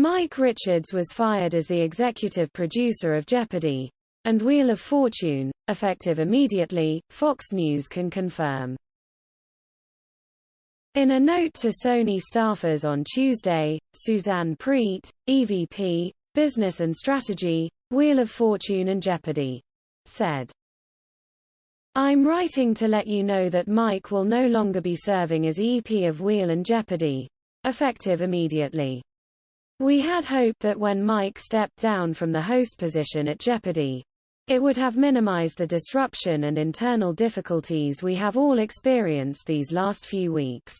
Mike Richards was fired as the executive producer of Jeopardy! And Wheel of Fortune, effective immediately, Fox News can confirm. In a note to Sony staffers on Tuesday, Suzanne Preet, EVP, Business and Strategy, Wheel of Fortune and Jeopardy! Said, "I'm writing to let you know that Mike will no longer be serving as EP of Wheel and Jeopardy! Effective immediately. We had hoped that when Mike stepped down from the host position at Jeopardy! It would have minimized the disruption and internal difficulties we have all experienced these last few weeks.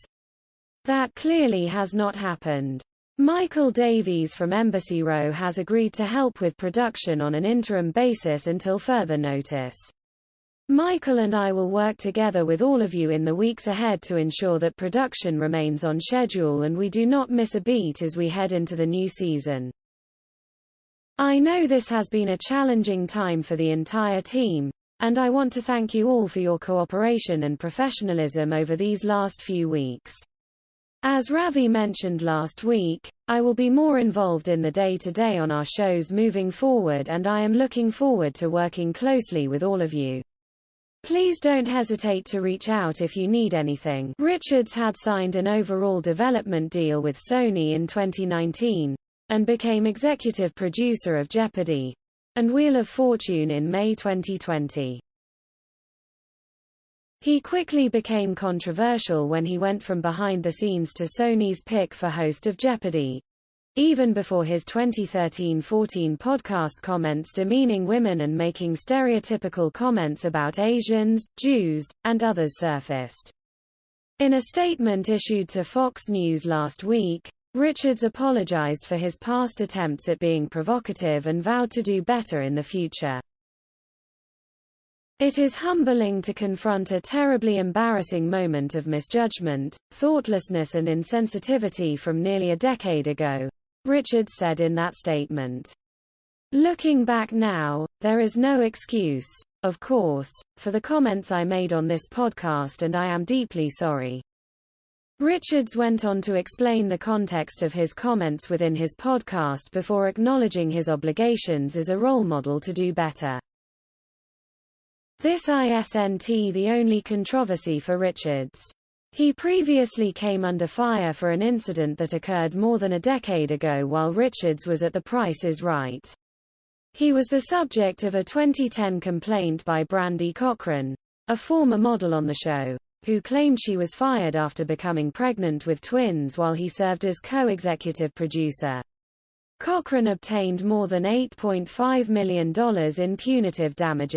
That clearly has not happened. Michael Davies from Embassy Row has agreed to help with production on an interim basis until further notice. Michael and I will work together with all of you in the weeks ahead to ensure that production remains on schedule and we do not miss a beat as we head into the new season. I know this has been a challenging time for the entire team, and I want to thank you all for your cooperation and professionalism over these last few weeks. As Ravi mentioned last week, I will be more involved in the day-to-day on our shows moving forward, and I am looking forward to working closely with all of you. Please don't hesitate to reach out if you need anything." Richards had signed an overall development deal with Sony in 2019, and became executive producer of Jeopardy! And Wheel of Fortune in May 2020. He quickly became controversial when he went from behind the scenes to Sony's pick for host of Jeopardy! Even before his 2013-14 podcast comments demeaning women and making stereotypical comments about Asians, Jews, and others surfaced. In a statement issued to Fox News last week, Richards apologized for his past attempts at being provocative and vowed to do better in the future. "It is humbling to confront a terribly embarrassing moment of misjudgment, thoughtlessness and insensitivity from nearly a decade ago," Richards said in that statement. "Looking back now, there is no excuse, of course, for the comments I made on this podcast, and I am deeply sorry." Richards went on to explain the context of his comments within his podcast before acknowledging his obligations as a role model to do better. This isn't the only controversy for Richards. He previously came under fire for an incident that occurred more than a decade ago while Richards was at The Price is Right. He was the subject of a 2010 complaint by Brandy Cochran, a former model on the show, who claimed she was fired after becoming pregnant with twins while he served as co-executive producer. Cochran obtained more than $8.5 million in punitive damages.